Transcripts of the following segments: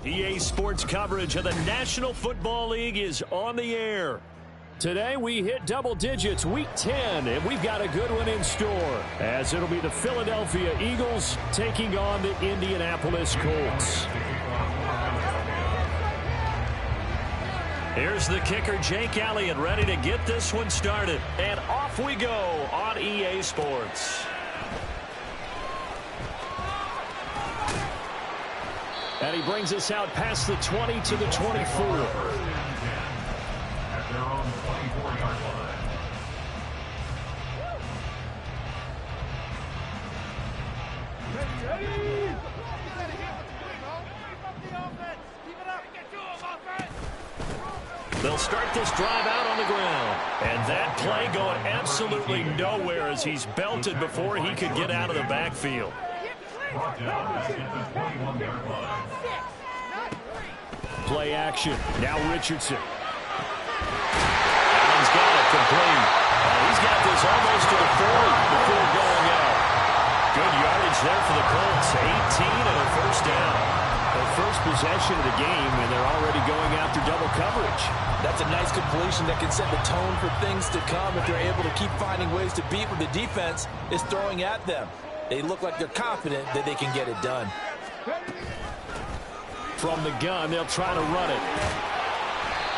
EA Sports coverage of the National Football League is on the air. Today we hit double digits, week 10, and we've got a good one in store, as it'll be the Philadelphia Eagles taking on the Indianapolis Colts. Here's the kicker, Jake Elliott, ready to get this one started. And off we go on EA Sports. And he brings us out past the 20 to the 24. At their own 24-yard line. They'll start this drive out on the ground. And that play going absolutely nowhere as he's belted before he could get out of the backfield. Play action. Now Richardson. Allen's got it complete. He's got this almost to the 40 before going out. Good yardage there for the Colts. 18 and a first down. Their first possession of the game, and they're already going after double coverage. That's a nice completion that can set the tone for things to come if they're able to keep finding ways to beat what the defense is throwing at them. They look like they're confident that they can get it done. From the gun, they'll try to run it.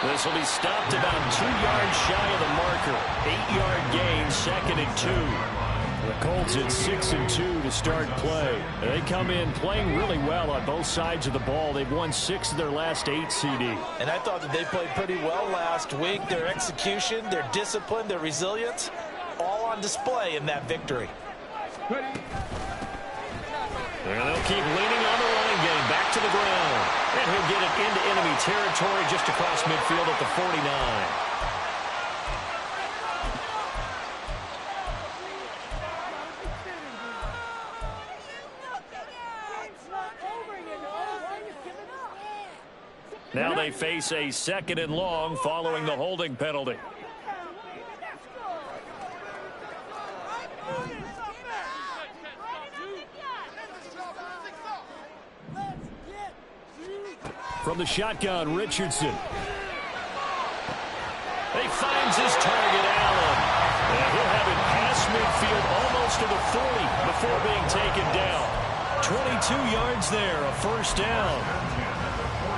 This will be stopped about 2 yards shy of the marker. 8-yard gain, 2nd and 2. The Colts at 6-2 to start play. They come in playing really well on both sides of the ball. They've won 6 of their last 8 CD. And I thought that they played pretty well last week. Their execution, their discipline, their resilience, all on display in that victory. And they'll keep leaning on the running game. Back to the ground. And he'll get it into enemy territory just across midfield at the 49. Now they face a 2nd and long following the holding penalty. From the shotgun, Richardson. He finds his target, Allen. And he'll have it past midfield almost to the 40 before being taken down. 22 yards there, a first down.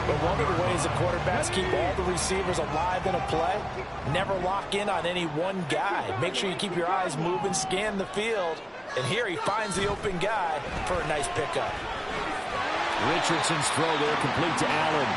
But one of the ways the quarterbacks keep all the receivers alive in a play, never lock in on any one guy. Make sure you keep your eyes moving, scan the field. And here he finds the open guy for a nice pickup. Richardson's throw there complete to Allen.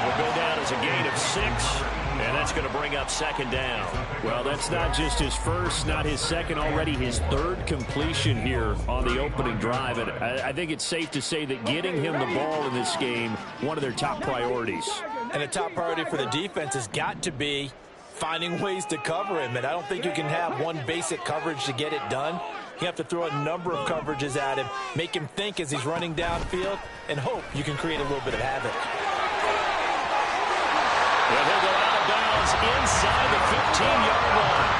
Will go down as a gain of 6, and that's going to bring up 2nd down. Well, that's not just his first, not his second, already his 3rd completion here on the opening drive. And I think it's safe to say that getting him the ball in this game, one of their top priorities. And a top priority for the defense has got to be finding ways to cover him. And I don't think you can have one basic coverage to get it done. You have to throw a number of coverages at him, make him think as he's running downfield, and hope you can create a little bit of havoc. And he'll go out of bounds inside the 15-yard line.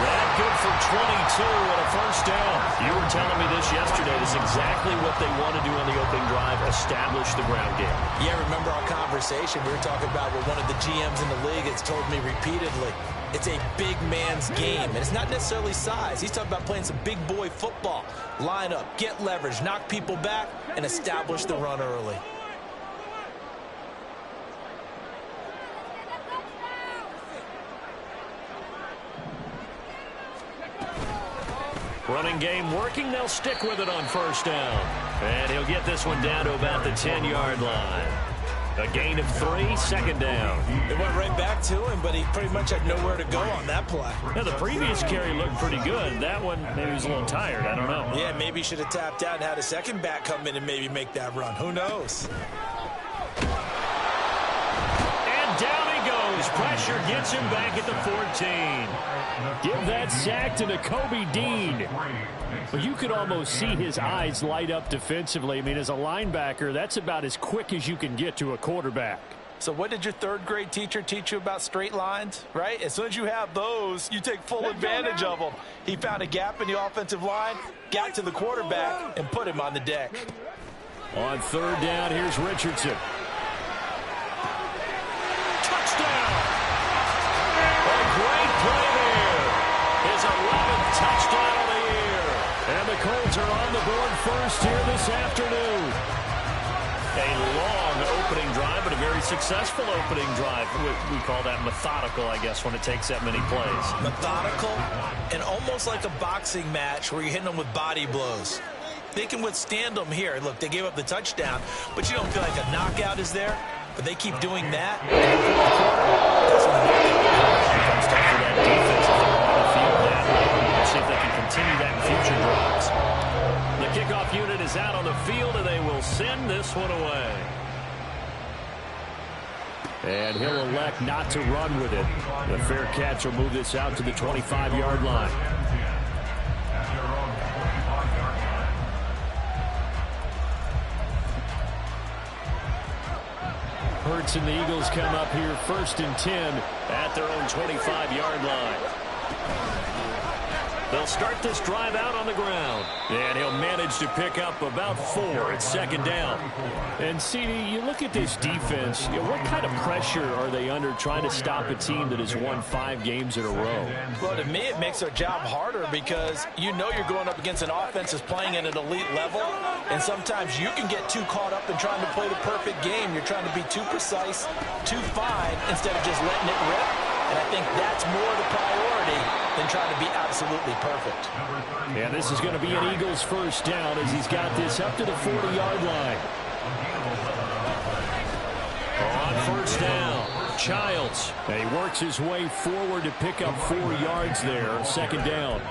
That good for 22 and a first down. You were telling me this yesterday. This is exactly what they want to do on the opening drive, establish the ground game. Yeah, remember our conversation. We were talking about what one of the GMs in the league has told me repeatedly. It's a big man's game, and it's not necessarily size. He's talking about playing some big boy football. Line up, get leverage, knock people back, and establish the run early. Running game working. They'll stick with it on first down. And he'll get this one down to about the 10-yard line. A gain of 3, 2nd down. It went right back to him, but he pretty much had nowhere to go on that play. Now, the previous carry looked pretty good. That one, maybe he was a little tired. I don't know. Yeah, maybe he should have tapped out and had a second back come in and maybe make that run. Who knows? And down he goes pressure gets him back at the 14. Give that sack to Nakobe Dean. But you could almost see his eyes light up defensively. I mean, as a linebacker, that's about as quick as you can get to a quarterback. So what did your third-grade teacher teach you about straight lines, right? As soon as you have those, you take full advantage of them. He found a gap in the offensive line, got to the quarterback, and put him on the deck. On third down, here's Richardson. Touchdown! A great play there. His 11th touchdown of the year. And the Colts are on the board first here this afternoon. A long opening drive, but a very successful opening drive. We call that methodical, I guess, when it takes that many plays. Methodical and almost like a boxing match where you're hitting them with body blows. They can withstand them here. Look, they gave up the touchdown, but you don't feel like a knockout is there. But they keep doing that. That's when the knockout becomes tough for that defense if they're on the field that way. We'll see if they can continue that in future drives. The kickoff unit is out on the field, and they will send this one away. And he'll elect not to run with it. The fair catch will move this out to the 25-yard line. Hurts and the Eagles come up here 1st and 10 at their own 25-yard line. They'll start this drive out on the ground. And he'll manage to pick up about 4 at 2nd down. And, CD, you look at this defense, what kind of pressure are they under trying to stop a team that has won 5 games in a row? Well, to me, it makes their job harder because you know you're going up against an offense that's playing at an elite level. And sometimes you can get too caught up in trying to play the perfect game. You're trying to be too precise, too fine, instead of just letting it rip. And I think that's more the priority than trying to be absolutely perfect. And this is going to be an Eagles first down as he's got this up to the 40-yard line. On first down, Childs. And he works his way forward to pick up 4 yards there, 2nd down.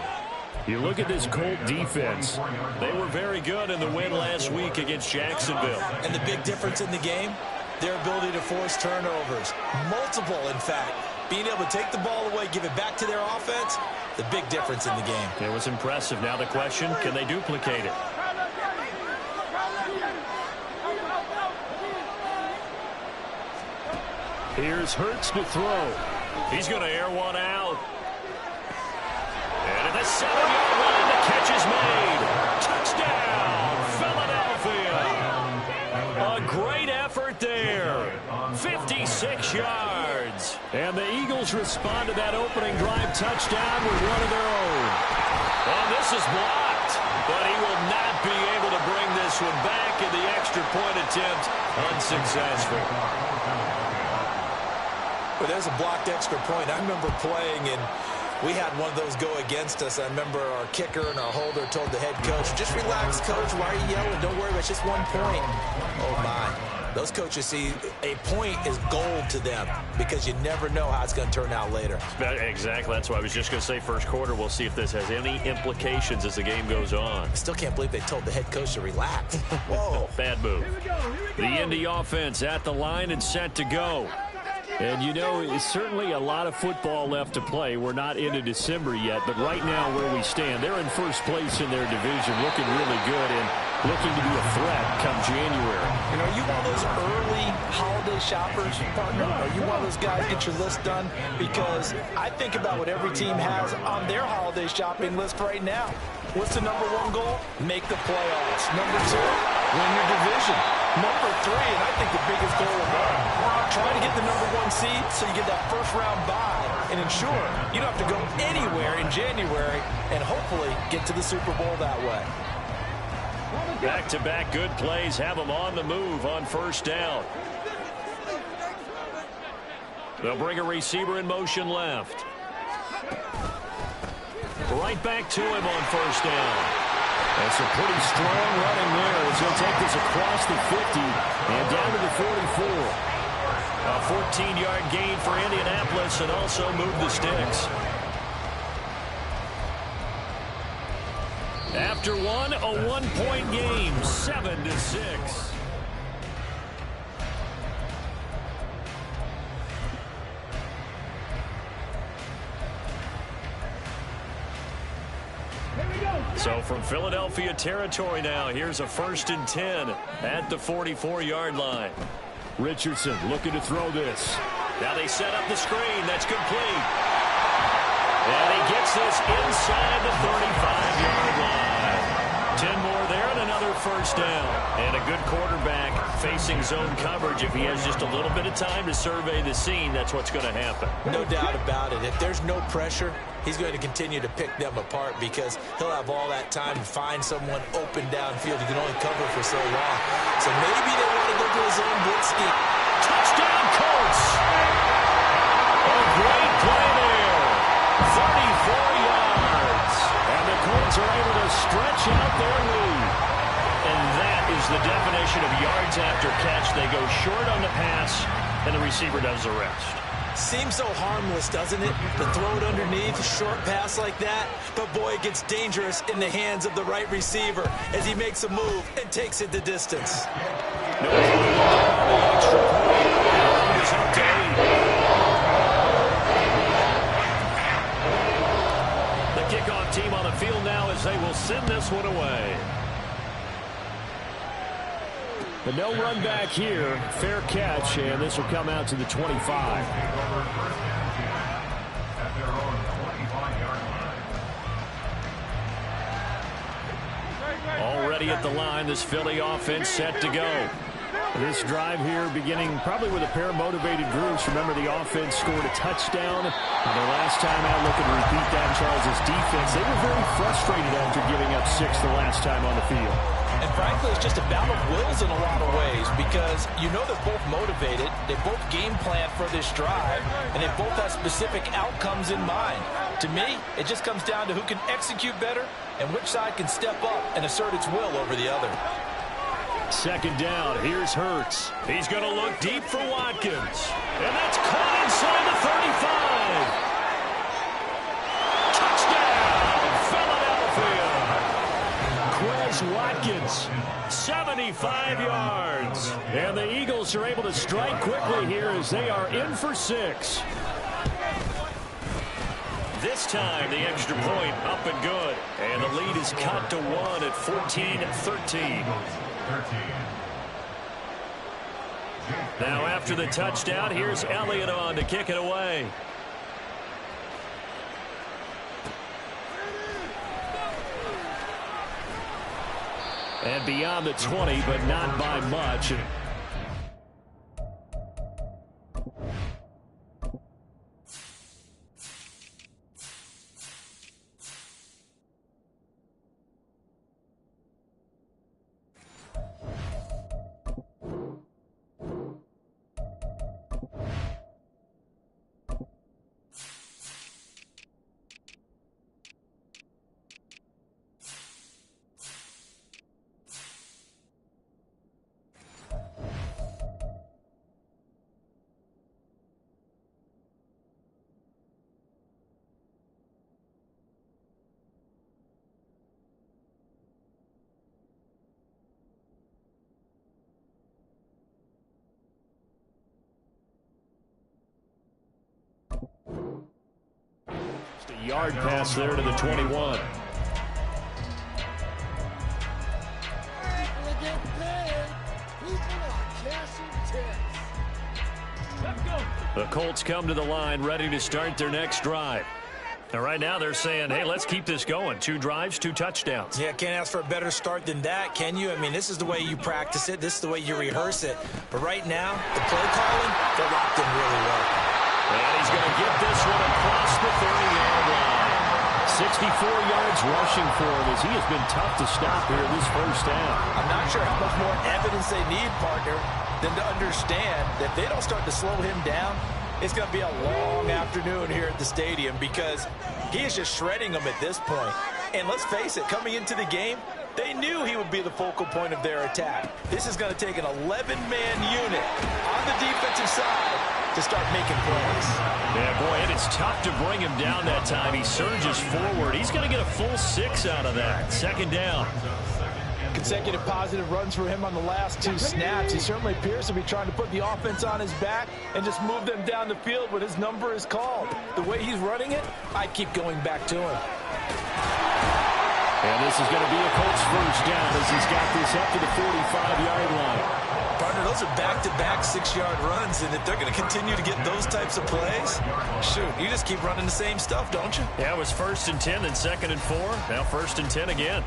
You look at this Colt defense. They were very good in the win last week against Jacksonville. And the big difference in the game, their ability to force turnovers. Multiple, in fact. Being able to take the ball away, give it back to their offense, the big difference in the game. It was impressive. Now the question, can they duplicate it? Here's Hurts to throw. He's going to air one out. And at the 7-yard line, the catch is made. Touchdown, Philadelphia. A great effort there. 56 yards. And the Eagles respond to that opening drive touchdown with one of their own. And this is blocked, but he will not be able to bring this one back, in the extra point attempt unsuccessful. Well, there's a blocked extra point. I remember playing, and we had one of those go against us. I remember our kicker and our holder told the head coach, just relax, coach. Why are you yelling? Don't worry, it's just 1 point. Oh, my. Those coaches see a point is gold to them because you never know how it's going to turn out later. Exactly. That's why I was just going to say first quarter. We'll see if this has any implications as the game goes on. I still can't believe they told the head coach to relax. Whoa. Bad move. The Indy offense at the line and set to go. And, you know, it's certainly a lot of football left to play. We're not into December yet, but right now where we stand, they're in first place in their division, looking really good and looking to be a threat come January. And are you one of those early holiday shoppers, partner? Are you one of those guys get your list done? Because I think about what every team has on their holiday shopping list right now. What's the number 1 goal? Make the playoffs. Number 2, win your division. Number 3, and I think the biggest goal of all, trying to get the number 1 seed so you get that first-round bye and ensure you don't have to go anywhere in January and hopefully get to the Super Bowl that way. Back-to-back good plays have them on the move on first down. They'll bring a receiver in motion left. Right back to him on first down. That's a pretty strong running there as he'll take this across the 50 and down to the 44. A 14-yard gain for Indianapolis and also move the sticks. After one, a 1-point game, 7-6. So from Philadelphia territory now, here's a 1st and 10 at the 44-yard line. Richardson looking to throw this. Now they set up the screen. That's complete. And he gets this inside the 35-yard line. 10 more there and another 1st down. And a good quarterback facing zone coverage. If he has just a little bit of time to survey the scene, that's what's going to happen. No doubt about it. If there's no pressure, he's going to continue to pick them apart because he'll have all that time to find someone open downfield. He can only cover for so long. So maybe they want to go to his own blitz scheme. Touchdown, Colts! A great play there. 34 yards. And the Colts are able to stretch out their lead. And that is the definition of yards after catch. They go short on the pass, and the receiver does the rest. Seems so harmless, doesn't it? To throw it underneath, a short pass like that. But, boy, it gets dangerous in the hands of the right receiver as he makes a move and takes it the distance. No, the extra point is up to 8. The kickoff team on the field now as they will send this one away. But no run back here. Fair catch, and this will come out to the 25. Already at the line, this Philly offense set to go. This drive here beginning probably with a pair of motivated groups. Remember, the offense scored a touchdown. And their last time out, looking to repeat that, Charles' defense. They were very frustrated after giving up 6 the last time on the field. And frankly, it's just a battle of wills in a lot of ways because you know they're both motivated. They both game plan for this drive, and they both have specific outcomes in mind. To me, it just comes down to who can execute better and which side can step up and assert its will over the other. 2nd down. Here's Hurts. He's going to look deep for Watkins. And that's caught inside the 35. Touchdown, Philadelphia. Quez Watkins, 75 yards. And the Eagles are able to strike quickly here as they are in for 6. This time, the extra point up and good. And the lead is cut to 1 at 14-13. Now after the touchdown, here's Elliott on to kick it away. And beyond the 20, but not by much. Just a yard pass there to the 21. The Colts come to the line ready to start their next drive. And right now they're saying, hey, let's keep this going. 2 drives, 2 touchdowns. Yeah, can't ask for a better start than that, can you? I mean, this is the way you practice it. This is the way you rehearse it. But right now, the play calling, they're locked in really well. And he's going to get this one across the 30-yard line. 64 yards rushing for him as he has been tough to stop here this first down. I'm not sure how much more evidence they need, partner, than to understand that if they don't start to slow him down, it's going to be a long afternoon here at the stadium because he is just shredding them at this point. And let's face it, coming into the game, they knew he would be the focal point of their attack. This is going to take an 11-man unit on the defensive side to start making plays. Yeah, boy, and it's tough to bring him down that time. He surges forward. He's going to get a full 6 out of that. 2nd down. Consecutive positive runs for him on the last 2 snaps. He certainly appears to be trying to put the offense on his back and just move them down the field when his number is called. The way he's running it, I'd keep going back to him. And this is going to be a Colts first down as he's got this up to the 45-yard line. Partner, those are back-to-back 6-yard runs, and if they're going to continue to get those types of plays, shoot, you just keep running the same stuff, don't you? Yeah, it was 1st and 10, then 2nd and 4. Now 1st and 10 again.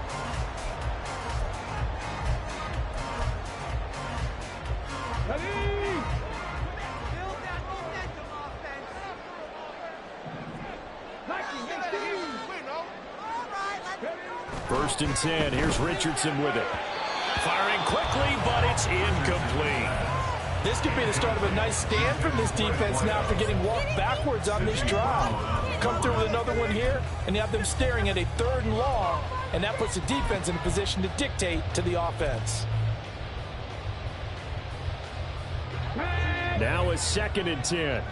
First and 10. Here's Richardson with it. Firing quickly, but it's incomplete. This could be the start of a nice stand from this defense now after getting walked backwards on this drive. Come through with another one here, and you have them staring at a 3rd and long, and that puts the defense in a position to dictate to the offense. Now a 2nd and 10.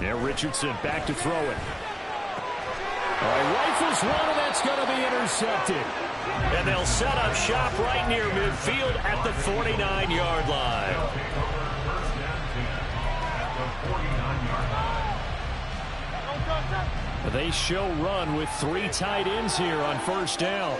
Now Richardson back to throw it. All right, rifles one, and that's going to be intercepted. And they'll set up shop right near midfield at the 49-yard line. They show run with 3 tight ends here on first down.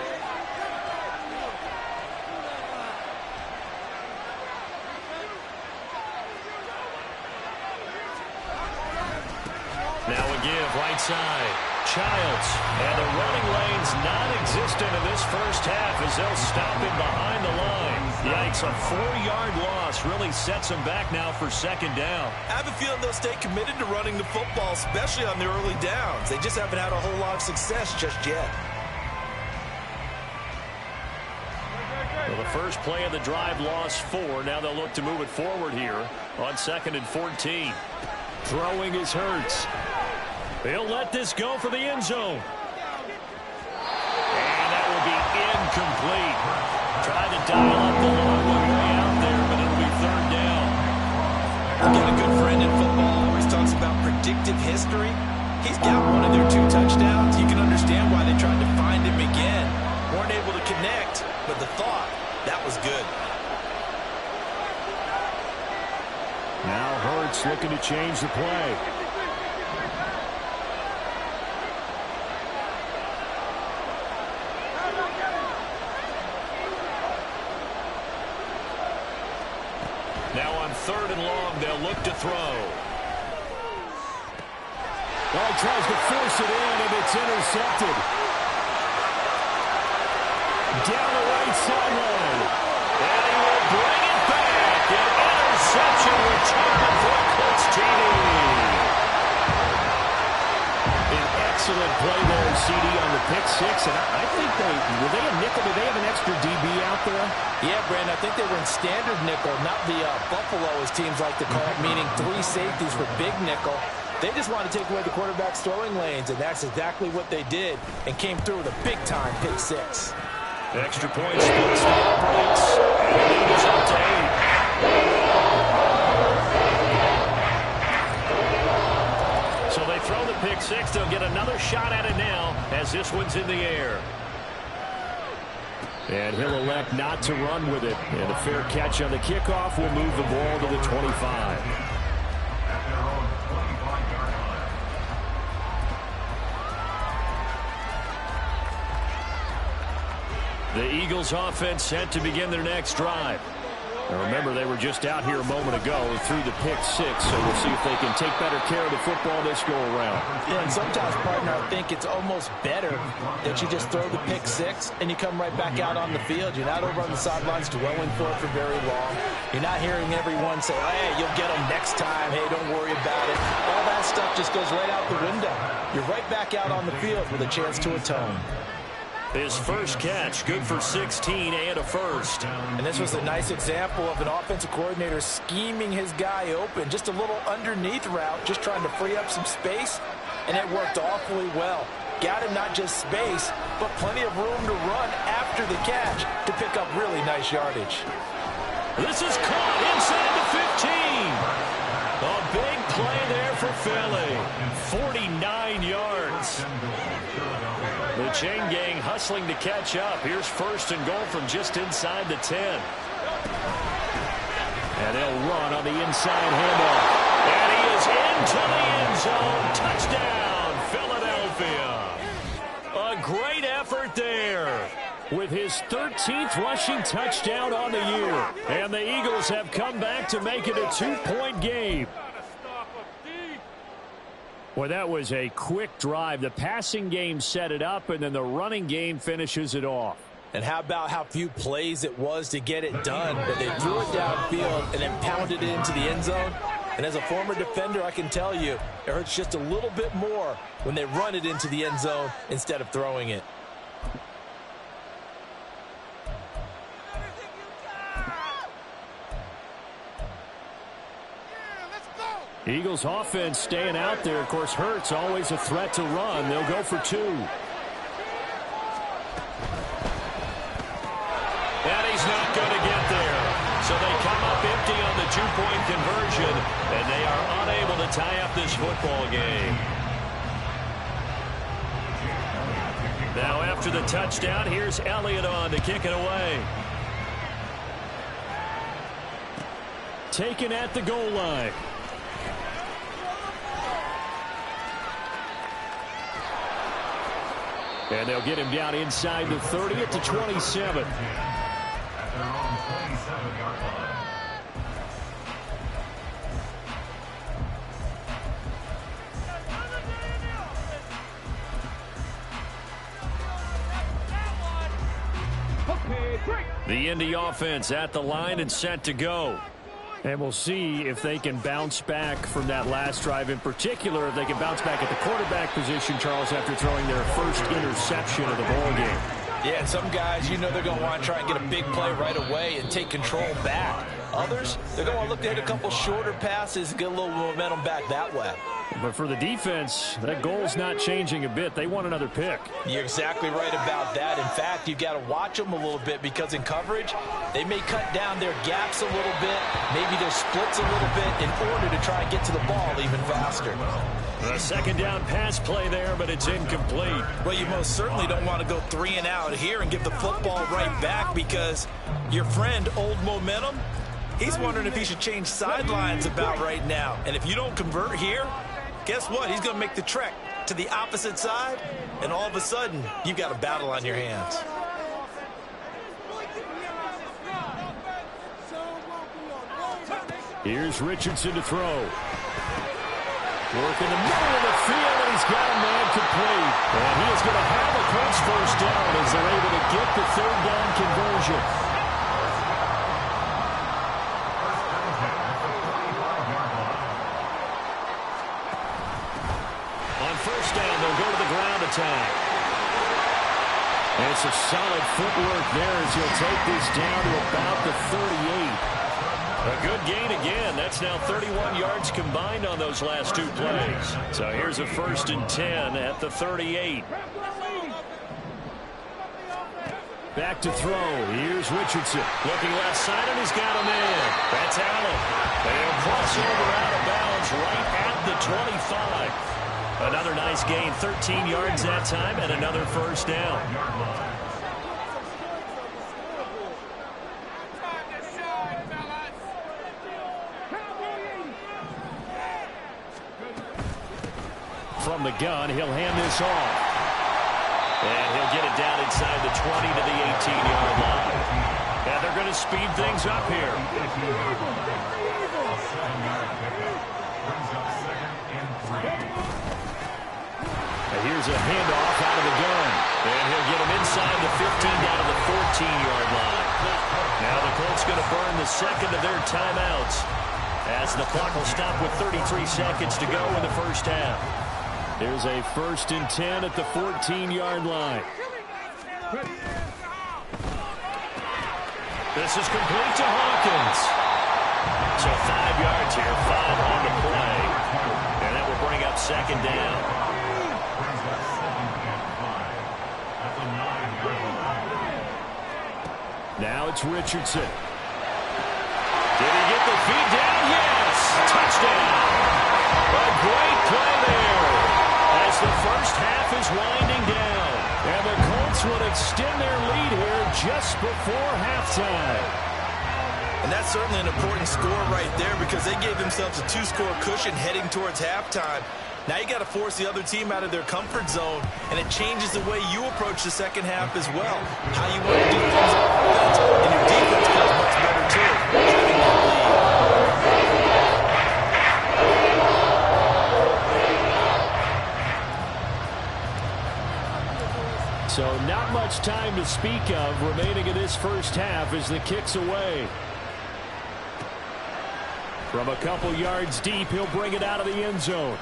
Now a give right side. Childs. And the running lane's non-existent in this first half as they'll stop him behind the line. Yikes, a 4-yard loss really sets them back now for 2nd down. I have a feeling they'll stay committed to running the football, especially on the early downs. They just haven't had a whole lot of success just yet. Well, the first play of the drive lost 4. Now they'll look to move it forward here on 2nd and 14. Throwing is Hurts. He'll let this go for the end zone. And that will be incomplete. Tried to dial up the long one way out there, but it'll be 3rd down. I've got a good friend in football, always talks about predictive history. He's got one of their 2 touchdowns. You can understand why they tried to find him again. Weren't able to connect, but the thought, that was good. Now Hurts looking to change the play. Now on 3rd and long, they'll look to throw. Well, he tries to force it in, and it's intercepted. Down the right sideline. And he will bring it back. An interception return for Colts TD. An excellent play there, CD, on the pick 6. And I think were they a nickel? Did they have an extra DB out there? Yeah, Brandon, I think they were in standard nickel, not the Buffalo, as teams like to call it, meaning 3 safeties for big nickel. They just want to take away the quarterback's throwing lanes, and that's exactly what they did, and came through with a big-time pick 6. Extra point splits the breaks. And the lead is up to 8. So they throw the pick 6. They'll get another shot at it now as this one's in the air. And he'll elect not to run with it. And a fair catch on the kickoff will move the ball to the 25. The Eagles offense set to begin their next drive. Now remember, they were just out here a moment ago and threw the pick 6, so we'll see if they can take better care of the football this go around. Yeah, and sometimes, partner, I think it's almost better that you just throw the pick 6 and you come right back out on the field. You're not over on the sidelines dwelling for it for very long. You're not hearing everyone say, hey, you'll get them next time. Hey, don't worry about it. All that stuff just goes right out the window. You're right back out on the field with a chance to atone. His first catch, good for 16 and a first. And this was a nice example of an offensive coordinator scheming his guy open. Just a little underneath route, just trying to free up some space, and it worked awfully well. Got him not just space, but plenty of room to run after the catch to pick up really nice yardage. This is caught inside the 15. A big play there for Philly. 49 yards. The chain gang hustling to catch up. Here's 1st and goal from just inside the 10. And they'll run on the inside handoff. And he is into the end zone. Touchdown, Philadelphia. A great effort there. With his 13th rushing touchdown on the year. And the Eagles have come back to make it a 2-point game. Well, that was a quick drive. The passing game set it up, and then the running game finishes it off. And how about how few plays it was to get it done? But they threw it downfield and then pounded it into the end zone. And as a former defender, I can tell you, it hurts just a little bit more when they run it into the end zone instead of throwing it. Eagles offense staying out there. Of course, Hurts always a threat to run. They'll go for 2. And he's not going to get there. So they come up empty on the 2-point conversion, and they are unable to tie up this football game. Now after the touchdown, here's Elliott on to kick it away. Taken at the goal line. And they'll get him down inside the 30 at the 27. The Indy offense at the line and set to go. And we'll see if they can bounce back from that last drive. In particular, if they can bounce back at the quarterback position, Charles, after throwing their first interception of the ball game. Yeah, and some guys, you know they're going to want to try and get a big play right away and take control back. Others, they're going to want to look to hit a couple shorter passes and get a little momentum back that way. But for the defense, that goal's not changing a bit. They want another pick. You're exactly right about that. In fact, you've got to watch them a little bit because in coverage, they may cut down their gaps a little bit, maybe their splits a little bit in order to try and get to the ball even faster. A second down pass play there, but it's incomplete. Well, you most certainly don't want to go 3 and out here and give the football right back because your friend, Old Momentum, he's wondering if he should change sidelines about right now. And if you don't convert here, guess what? He's going to make the trek to the opposite side, and all of a sudden, you've got a battle on your hands. Here's Richardson to throw. Work in the middle of the field, and he's got a man complete. And he is going to have a Colts first down as they're able to get the 3rd down conversion. On first down, they'll go to the ground attack. And it's a solid footwork there as he'll take this down to about the 38. A good gain again. That's now 31 yards combined on those last 2 plays. So here's a 1st and 10 at the 38. Back to throw. Here's Richardson. Looking left side, and he's got him in. That's Allen. They'll cross over out of bounds right at the 25. Another nice gain, 13 yards that time, and another first down. From the gun, he'll hand this off. And he'll get it down inside the 20 to the 18-yard line. And they're going to speed things up here. And here's a handoff out of the gun. And he'll get him inside the 15 down to the 14-yard line. Now the Colts going to burn the second of their timeouts as the clock will stop with 33 seconds to go in the first half. There's a 1st and 10 at the 14-yard line. This is complete to Hawkins. So 5 yards here, 5 on the play. And that will bring up second down. Now it's Richardson. Did he get the feet down? Yes! Touchdown! A great play there as the first half is winding down. And the Colts will extend their lead here just before halftime. And that's certainly an important score right there because they gave themselves a 2-score cushion heading towards halftime. Now you got to force the other team out of their comfort zone, and it changes the way you approach the second half as well. How you want to do things on offense, and your defense feels much better too, having that lead. So not much time to speak of remaining in this first half as the kick's away. From a couple yards deep, he'll bring it out of the end zone.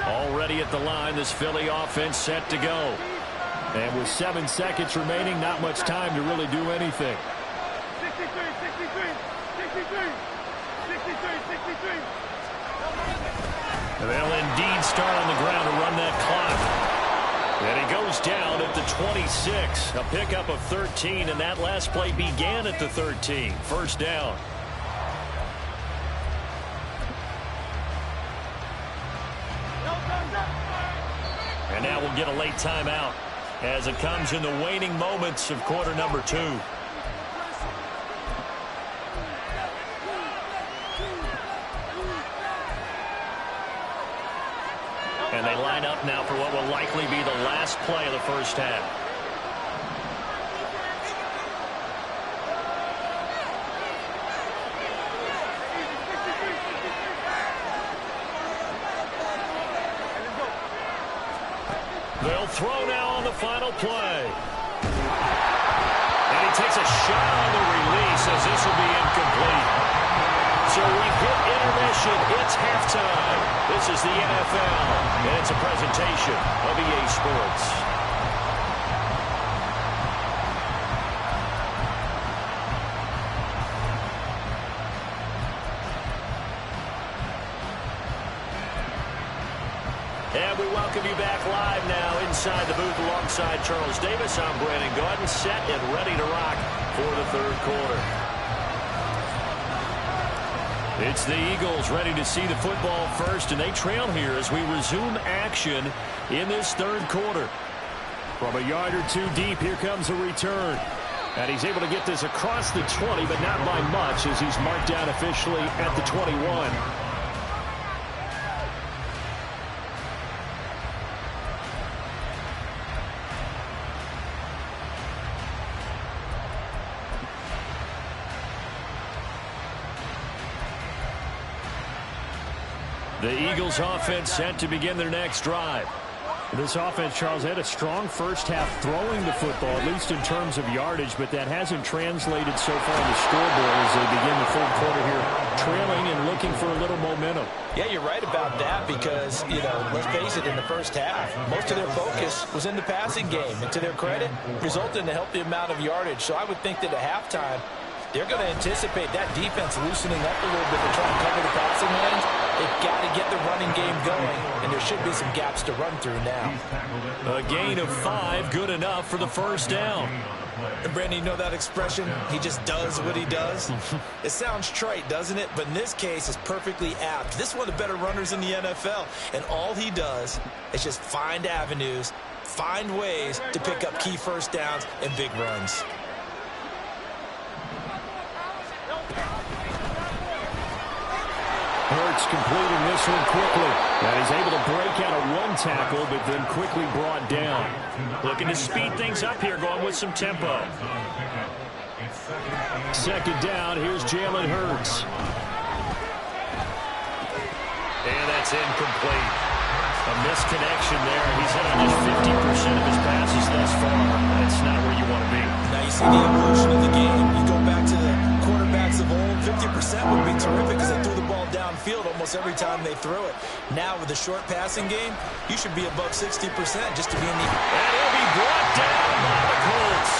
Already at the line, this Philly offense set to go. And with 7 seconds remaining, not much time to really do anything. 63. And they'll indeed start on the ground to run that clock. And he goes down at the 26. A pickup of 13, and that last play began at the 13. First down. And now we'll get a late timeout as it comes in the waning moments of quarter number 2. And they line up now for what will likely be the last play of the first half. They'll throw now on the final play. And he takes a shot on the release as this will be incomplete. So we've hit intermission. It's halftime. This is the NFL, and it's a presentation of EA Sports. And we welcome you back live now inside the booth alongside Charles Davis. I'm Brandon Gaudin, set and ready to rock for the third quarter. It's the Eagles ready to see the football first, and they trail here as we resume action in this third quarter. From a yard or two deep, here comes a return. And he's able to get this across the 20, but not by much as he's marked down officially at the 21. The Eagles offense set to begin their next drive. This offense, Charles, had a strong first half throwing the football, at least in terms of yardage, but that hasn't translated so far on the scoreboard as they begin the third quarter here, trailing and looking for a little momentum. Yeah, you're right about that because, let's face it, in the first half, most of their focus was in the passing game. And to their credit, resulted in a healthy amount of yardage. So I would think that at halftime, they're going to anticipate that defense loosening up a little bit to try and cover the passing lanes. They've got to get the running game going, and there should be some gaps to run through now. A gain of 5, good enough for the first down. And Brandon, you know that expression? He just does what he does. It sounds trite, doesn't it? But in this case, it's perfectly apt. This is one of the better runners in the NFL, and all he does is just find avenues, find ways to pick up key first downs and big runs. Hurts completing this one quickly. And he's able to break out of one tackle, but then quickly brought down. Looking to speed things up here, going with some tempo. Second down, here's Jalen Hurts. And that's incomplete. A misconnection there. He's hit on just 50% of his passes thus far. That's not where you want to be. Now you see the evolution of the game. You go back to the quarterbacks of old, 50% would be terrific because they threw the ball downfield almost every time they threw it. Now with the short passing game, you should be above 60% just to be in the... And he'll be brought down by the Colts.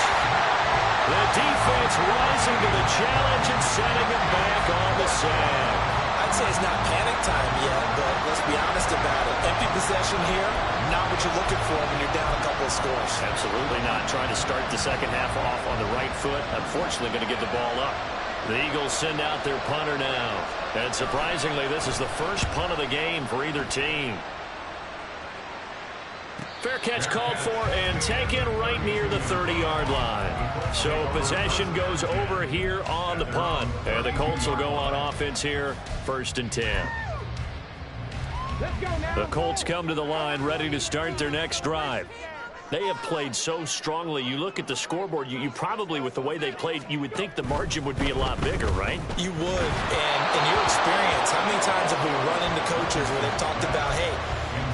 The defense rising to the challenge and setting him back on the sand. I'd say it's not panic time yet, but let's be honest about it. Empty possession here, not what you're looking for when you're down a couple of scores. Absolutely not. Trying to start the second half off on the right foot. Unfortunately, going to get the ball up. The Eagles send out their punter now. And surprisingly, this is the first punt of the game for either team. Fair catch called for and taken right near the 30-yard line. So possession goes over here on the punt. And the Colts will go on offense here, 1st and 10. The Colts come to the line ready to start their next drive. They have played so strongly. You look at the scoreboard, you probably, with the way they played, you would think the margin would be a lot bigger, right? You would. And in your experience, how many times have we run into coaches where they've talked about, hey,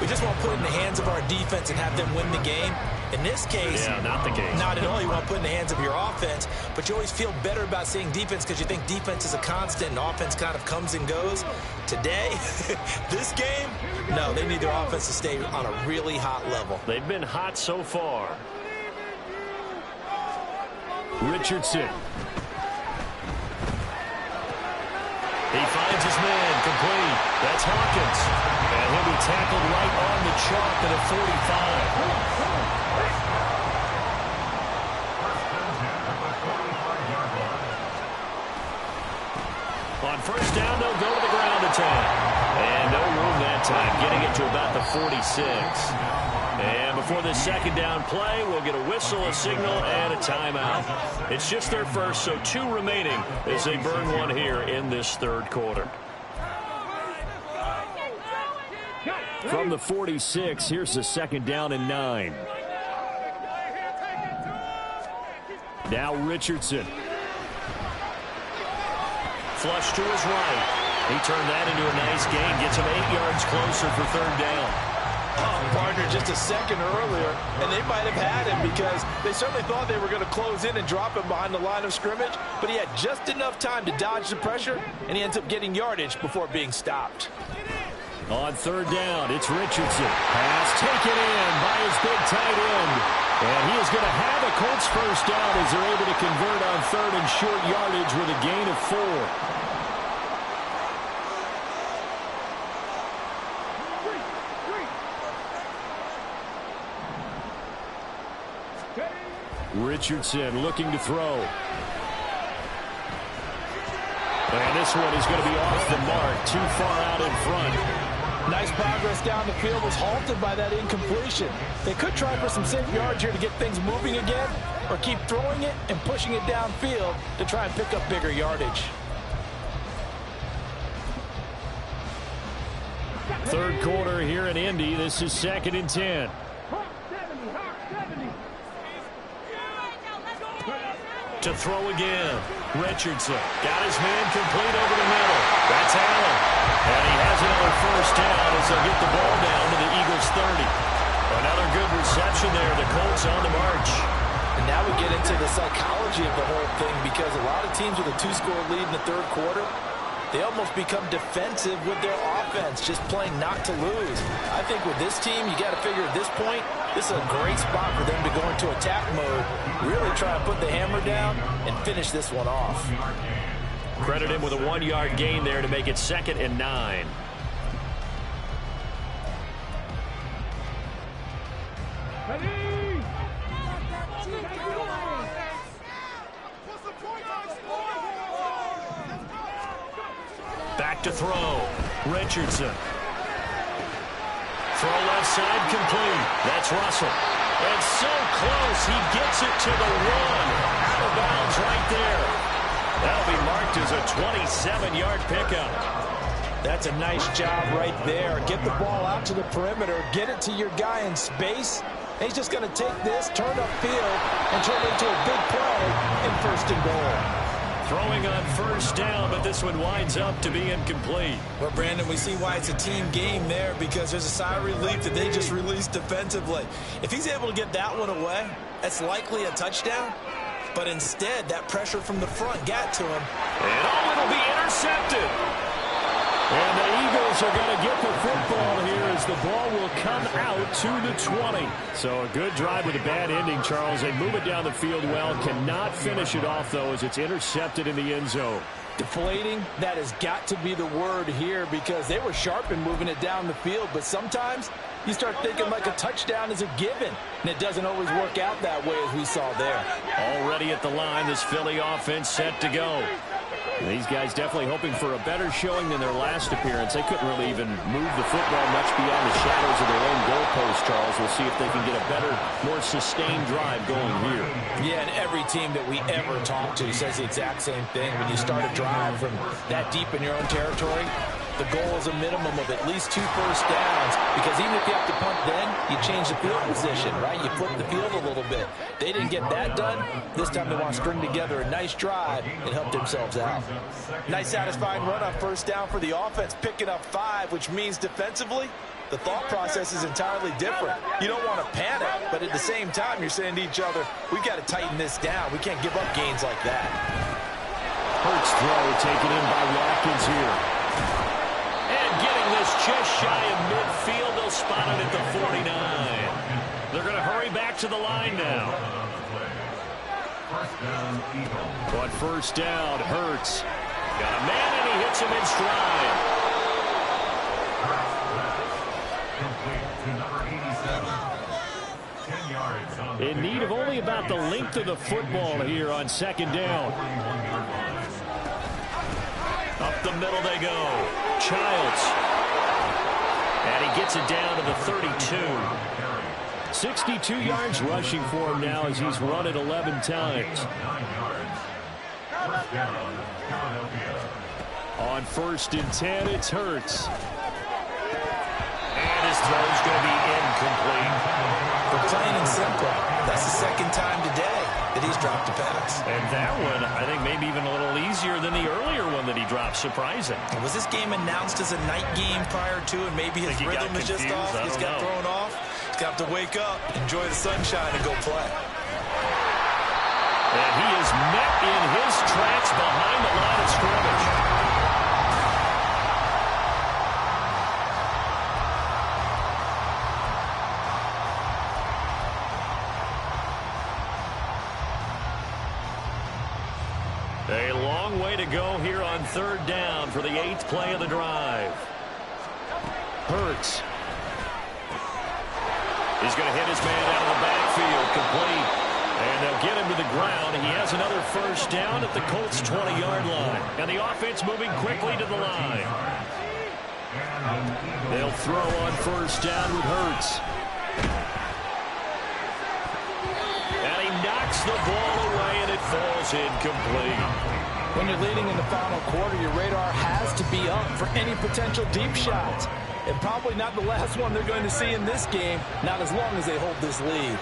we just want to put it in the hands of our defense and have them win the game? In this case, yeah, not the case. Not at all. You want to put it in the hands of your offense, but you always feel better about seeing defense because you think defense is a constant and offense kind of comes and goes. Today, this game, no, they need their offense to stay on a really hot level. They've been hot so far. Richardson. He finds his man, complete. That's Hawkins. And he'll be tackled right on the chalk at a 45. On 1st down, they'll go to the ground attack. And no room that time, getting it to about the 46. And before this 2nd down play, we'll get a whistle, a signal, and a timeout. It's just their first, so 2 remaining as they burn one here in this 3rd quarter. From the 46, here's the 2nd down and 9. Now Richardson. Flush to his right. He turned that into a nice gain. Gets him 8 yards closer for 3rd down. Oh, partner, just a second earlier, and they might have had him because they certainly thought they were going to close in and drop him behind the line of scrimmage, but he had just enough time to dodge the pressure, and he ends up getting yardage before being stopped. On 3rd down, it's Richardson. Pass taken in by his big tight end. And he is going to have a Colts 1st down as they're able to convert on 3rd and short yardage with a gain of 4. Richardson looking to throw. And this one is going to be off the mark, too far out in front. Nice progress down the field, was halted by that incompletion. They could try for some safe yards here to get things moving again, or keep throwing it and pushing it downfield to try and pick up bigger yardage. 3rd quarter here in Indy. This is 2nd and 10. To throw again. Richardson got his man complete over the middle. That's Allen. And he has another 1st down as they'll get the ball down to the Eagles 30. Another good reception there. The Colts on the march. And now we get into the psychology of the whole thing because a lot of teams with a 2-score lead in the 3rd quarter, they almost become defensive with their offense, just playing not to lose. I think with this team, you got to figure at this point, this is a great spot for them to go into attack mode, really try to put the hammer down and finish this one off. Credit him with a 1-yard gain there to make it 2nd and 9. Back to throw. Richardson. Throw left side complete. That's Russell. And so close. He gets it to the 1. Out of bounds right there. That'll be marked as a 27-yard pickup. That's a nice job right there. Get the ball out to the perimeter. Get it to your guy in space. And he's just going to take this, turn upfield, and turn it into a big play in 1st and goal. Throwing on 1st down, but this one winds up to be incomplete. Well, Brandon, we see why it's a team game there because there's a sigh of relief that they just released defensively. If he's able to get that one away, that's likely a touchdown. But instead, that pressure from the front got to him. And it'll be intercepted. And the Eagles are going to get the football here as the ball will come out to the 20. So a good drive with a bad ending, Charles. They move it down the field well. Cannot finish it off, though, as it's intercepted in the end zone. Deflating, that has got to be the word here because they were sharp in moving it down the field. But sometimes you start thinking like a touchdown is a given, and it doesn't always work out that way as we saw there. Already at the line, this Philly offense set to go. These guys definitely hoping for a better showing than their last appearance. They couldn't really even move the football much beyond the shadows of their own goalpost, Charles. We'll see if they can get a better, more sustained drive going here. Yeah, and every team that we ever talk to says the exact same thing. When you start a drive from that deep in your own territory, the goal is a minimum of at least 2 first downs, because even if you have to punt then, you change the field position, right? You flip the field a little bit. They didn't get that done. This time they want to string together a nice drive and help themselves out. Nice satisfying run on first down for the offense, picking up 5, which means defensively, the thought process is entirely different. You don't want to panic, but at the same time, you're saying to each other, we've got to tighten this down. We can't give up gains like that. Hurts throw taken in by Watkins here. And getting this just shy of midfield, they'll spot it at the 49. They're going to hurry back to the line now. On first down, Hurts got a man, and he hits him in stride. In need of only about the length of the football here on second down. Up the middle they go. Childs. And he gets it down to the 32. 62 yards rushing for him now as he's run it 11 times. On first and 10, it's Hurts. And his throw's going to be incomplete. For plain and simple, that's the second time today that he's dropped a pass. And that one, I think, maybe even a little easier than the earlier one that he dropped. Surprising. Was this game announced as a night game prior to, and maybe his rhythm is just off? He's got thrown off. He's got to wake up, enjoy the sunshine, and go play. And he is met in his tracks behind the line of scrimmage. A long way to go here on third down for the 8th play of the drive. Hurts. He's going to hit his man out of the backfield, complete. And they'll get him to the ground. He has another first down at the Colts' 20-yard line. And the offense moving quickly to the line. They'll throw on first down with Hurts. And he knocks the ball away, and it falls incomplete. When you're leading in the final quarter, your radar has to be up for any potential deep shots. And probably not the last one they're going to see in this game, not as long as they hold this lead.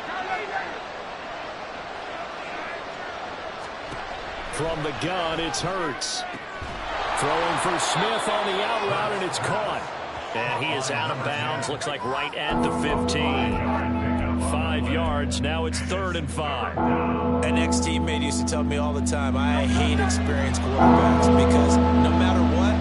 From the gun, it's Hurts. Throwing for Smith on the out route, and it's caught. And he is out of bounds. Looks like right at the 15. 5 yards. Now it's 3rd and 5. An ex-teammate used to tell me all the time, I hate experienced quarterbacks because no matter what,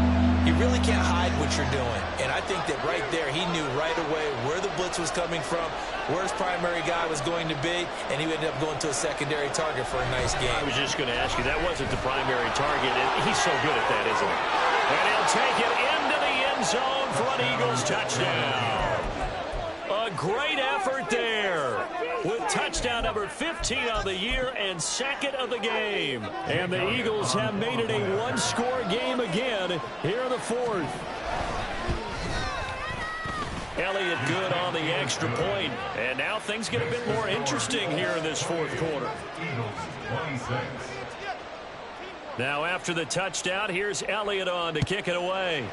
you really can't hide what you're doing. And I think that right there, he knew right away where the blitz was coming from, where his primary guy was going to be, and he ended up going to a secondary target for a nice game. I was just going to ask you, that wasn't the primary target, and he's so good at that, isn't he? And he'll take it into the end zone for an Eagles touchdown. A great effort there with touchdown number 15 on the year and 2nd of the game. And the Eagles have made it a one-score game again here in the 4th. Elliott good on the extra point. And now things get a bit more interesting here in this 4th quarter. Now after the touchdown, here's Elliott on to kick it away.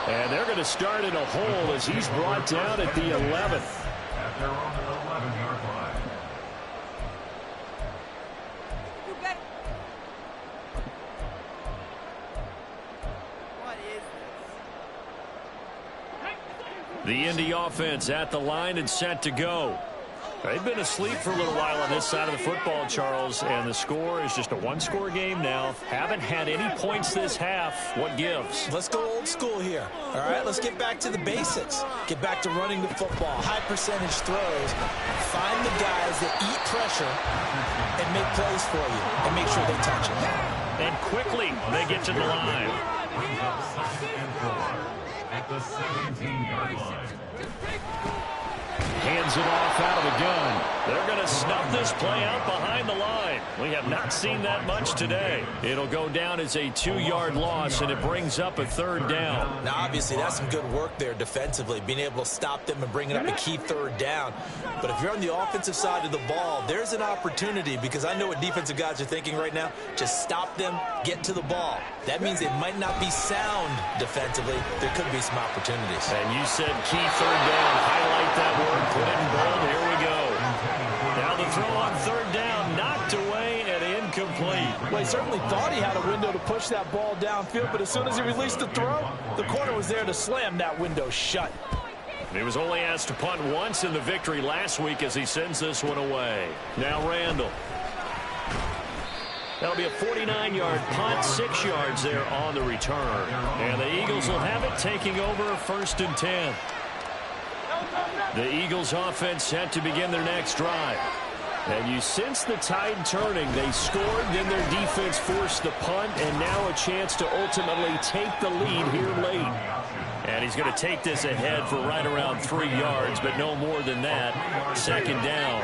And they're going to start in a hole as he's brought down at the 11th. They're on the 11-yard line. The Indy offense at the line and set to go. They've been asleep for a little while on this side of the football, Charles, and the score is just a one-score game now. Haven't had any points this half. What gives? Let's go old school here. All right, let's get back to the basics. Get back to running the football, high percentage throws. Find the guys that eat pressure and make plays for you and make sure they touch it. And quickly they get to the line. at the 17-yard line. Hands it off out of the gun. They're going to snuff this play out behind the line. We have not seen that much today. It'll go down as a 2-yard loss, and it brings up a 3rd down. Now, obviously, that's some good work there defensively, being able to stop them and bringing up a key 3rd down. But if you're on the offensive side of the ball, there's an opportunity, because I know what defensive guys are thinking right now. Just stop them, get to the ball. That means they might not be sound defensively. There could be some opportunities. And you said key 3rd down. Highlight that word. Put it in bold. Here we go. Now the throw on 3rd down. Knocked away and incomplete. Well, he certainly thought he had a window to push that ball downfield, but as soon as he released the throw, the corner was there to slam that window shut. He was only asked to punt once in the victory last week as he sends this one away. Now Randall. That'll be a 49-yard punt, 6 yards there on the return. And the Eagles will have it, taking over 1st and 10. The Eagles offense set to begin their next drive. And you sense the tide turning. They scored, then their defense forced the punt, and now a chance to ultimately take the lead here late. And he's going to take this ahead for right around 3 yards, but no more than that. 2nd down.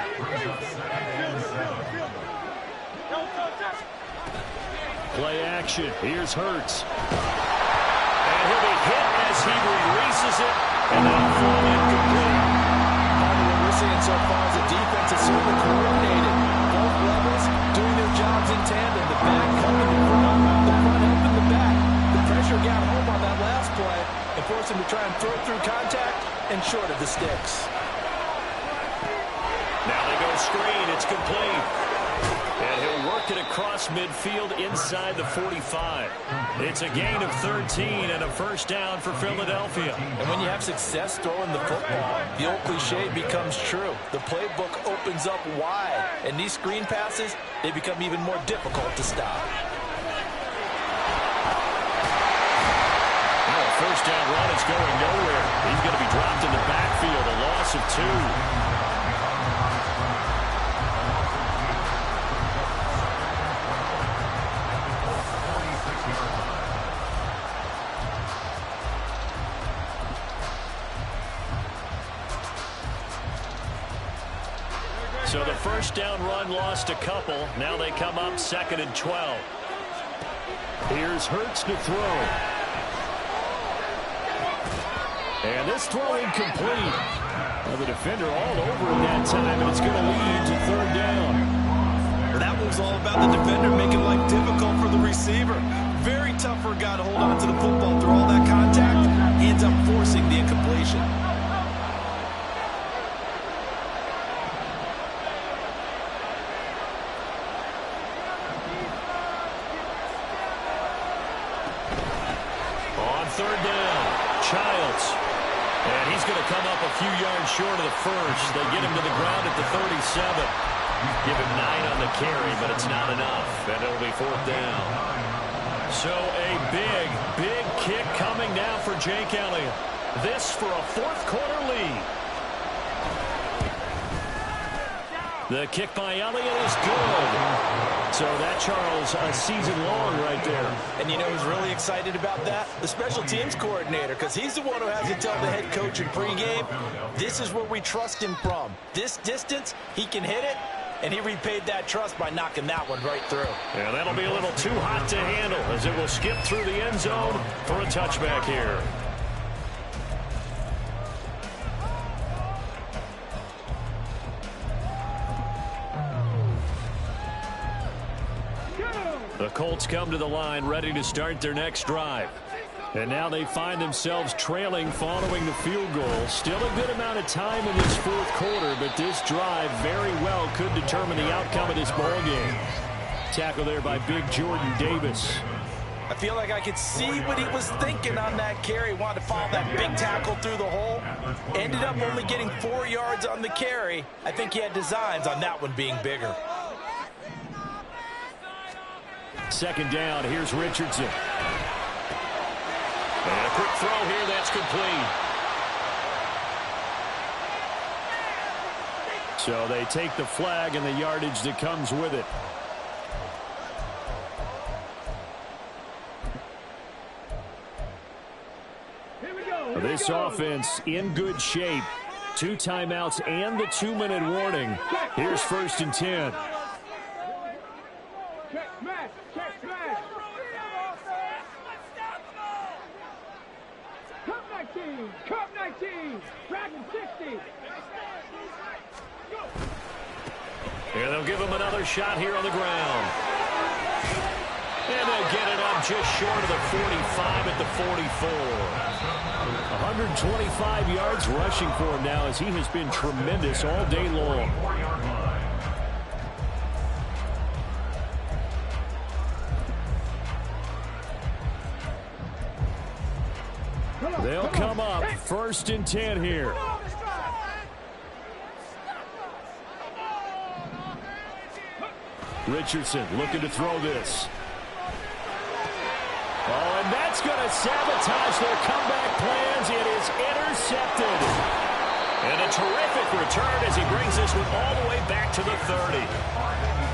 Play action. Here's Hurts. And he'll be hit as he releases it, and that'll fall incomplete. What we're seeing so far is the defense is certainly coordinated. Both levels doing their jobs in tandem. The back coming the front helping the back. The pressure got home on that last play and forced him to try and throw through contact and short of the sticks. Now they go screen. It's complete. And he'll work it across midfield inside the 45. It's a gain of 13 and a 1st down for Philadelphia. And when you have success throwing the football, the old cliche becomes true. The playbook opens up wide, and these screen passes, they become even more difficult to stop. Well, 1st down run is going nowhere. He's going to be dropped in the backfield, a loss of 2. So the 1st down run lost a couple. Now they come up 2nd and 12. Here's Hurts to throw. And this throw incomplete. Well, the defender all over him that time, and it's going to lead to 3rd down. That was all about the defender making life difficult for the receiver. Very tough for a guy to hold on to the football through all that contact. He ends up forcing the incompletion. On 3rd down, Childs. And he's going to come up a few yards short of the 1st. They get him to the ground at the 37. Give him 9 on the carry, but it's not enough. And it'll be 4th down. So a big kick coming now for Jake Elliott. This for a 4th quarter lead. The kick by Elliott is good. So that, Charles, a season long right there. And you know who's really excited about that? The special teams coordinator, because he's the one who has to tell the head coach in pregame, this is where we trust him from. This distance, he can hit it, and he repaid that trust by knocking that one right through. Yeah, that'll be a little too hot to handle as it will skip through the end zone for a touchback here. The Colts come to the line ready to start their next drive. And now they find themselves trailing following the field goal. Still a good amount of time in this 4th quarter, but this drive very well could determine the outcome of this ball game. Tackle there by big Jordan Davis. I feel like I could see what he was thinking on that carry. Wanted to follow that big tackle through the hole. Ended up only getting 4 yards on the carry. I think he had designs on that one being bigger. 2nd down, here's Richardson. And a quick throw here, that's complete. So they take the flag and the yardage that comes with it. Here we go. This offense in good shape. 2 timeouts and the 2-minute warning. Here's 1st and 10. Cup 19, Dragon 60. And they'll give him another shot here on the ground. And they'll get it up just short of the 45 at the 44. 125 yards rushing for him now as he has been tremendous all day long. They'll come up 1st and 10 here. Richardson looking to throw this. Oh, and that's going to sabotage their comeback plans. It is intercepted. And a terrific return as he brings this one all the way back to the 30.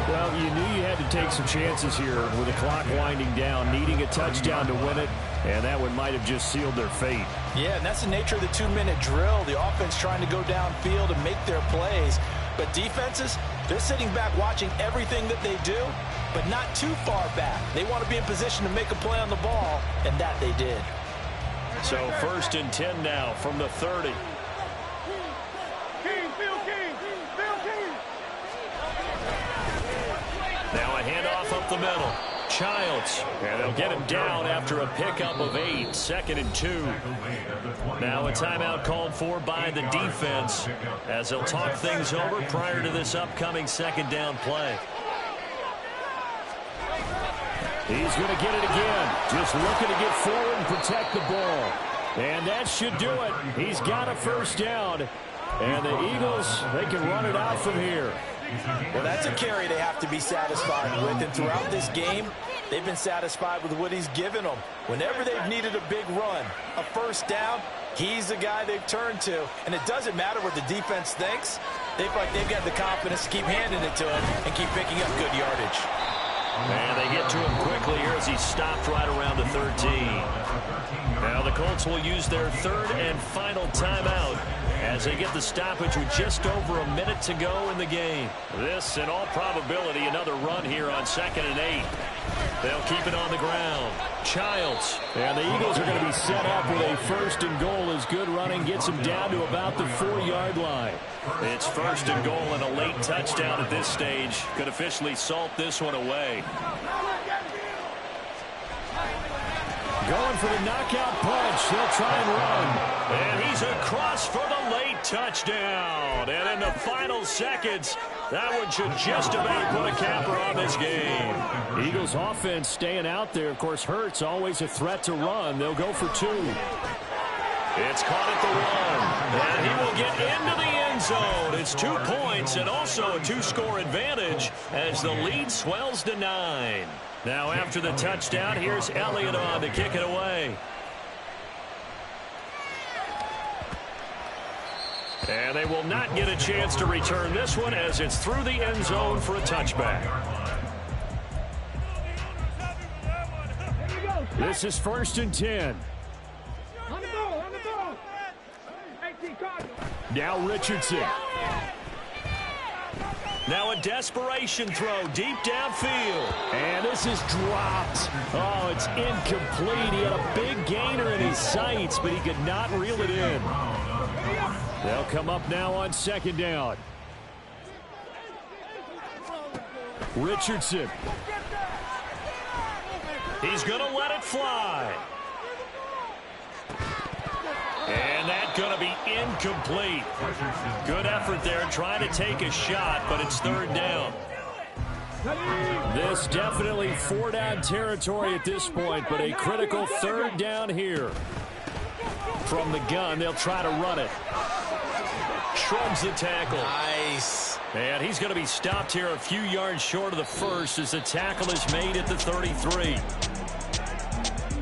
Well, you knew you had to take some chances here with the clock winding down, needing a touchdown to win it, and that one might have just sealed their fate. Yeah, and that's the nature of the 2-minute drill. The offense trying to go downfield and make their plays. But defenses, they're sitting back watching everything that they do, but not too far back. They want to be in position to make a play on the ball, and that they did. So 1st and 10 now from the 30. Now a handoff up the middle. Childs. And they'll get him down after a pickup of 8. 2nd and 2. Now a timeout called for by the defense as they'll talk things over prior to this upcoming 2nd down play. He's going to get it again. Just looking to get forward and protect the ball. And that should do it. He's got a 1st down. And the Eagles, they can run it out from here. Well, that's a carry they have to be satisfied with. And throughout this game, they've been satisfied with what he's given them. Whenever they've needed a big run, a 1st down, he's the guy they've turned to. And it doesn't matter what the defense thinks. They feel like they've got the confidence to keep handing it to him and keep picking up good yardage. And they get to him quickly here as he's stopped right around the 13. Now the Colts will use their 3rd and final timeout as they get the stoppage with just over a minute to go in the game. This, in all probability, another run here on 2nd and 8. They'll keep it on the ground. Childs. And the Eagles are going to be set up with a 1st and goal as good running gets them down to about the 4-yard line. It's 1st and goal and a late touchdown at this stage could officially salt this one away. Going for the knockout punch. He'll try and run. And he's across for the late touchdown. And in the final seconds, that one should just about put a capper on this game. Eagles offense staying out there. Of course, Hurts always a threat to run. They'll go for 2. It's caught at the 1. And he will get into the end zone. It's 2 points and also a 2-score advantage as the lead swells to 9. Now after the touchdown, here's Elliott on to kick it away. And they will not get a chance to return this one as it's through the end zone for a touchback. This is 1st and 10. On the ball, on the ball. 18 Cardinals. Now Richardson. Now a desperation throw deep downfield. And this is dropped. Oh, it's incomplete. He had a big gainer in his sights, but he could not reel it in. They'll come up now on 2nd down. Richardson. He's going to let it fly. And that's going to be incomplete. Good effort there trying to take a shot, but it's 3rd down. This definitely 4-down territory at this point, but a critical 3rd down here. From the gun, they'll try to run it. Shrugs the tackle. Nice. And he's going to be stopped here a few yards short of the 1st as the tackle is made at the 33.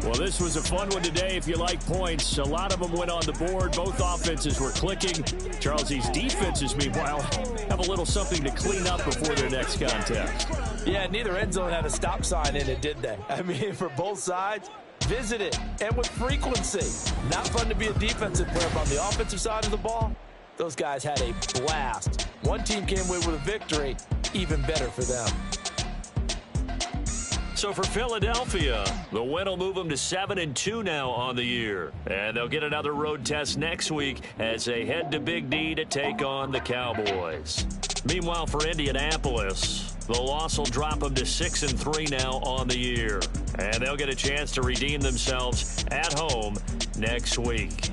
Well, this was a fun one today if you like points. A lot of them went on the board. Both offenses were clicking. Charles, these defenses, meanwhile, have a little something to clean up before their next contest. Yeah, neither end zone had a stop sign in it, did they? I mean, for both sides, Visit it, and with frequency. Not fun to be a defensive player, but on the offensive side of the ball, those guys had a blast. One team came away with a victory, even better for them. So for Philadelphia, the win will move them to 7-2 now on the year. And they'll get another road test next week as they head to Big D to take on the Cowboys. Meanwhile, for Indianapolis, the loss will drop them to 6-3 now on the year. And they'll get a chance to redeem themselves at home next week.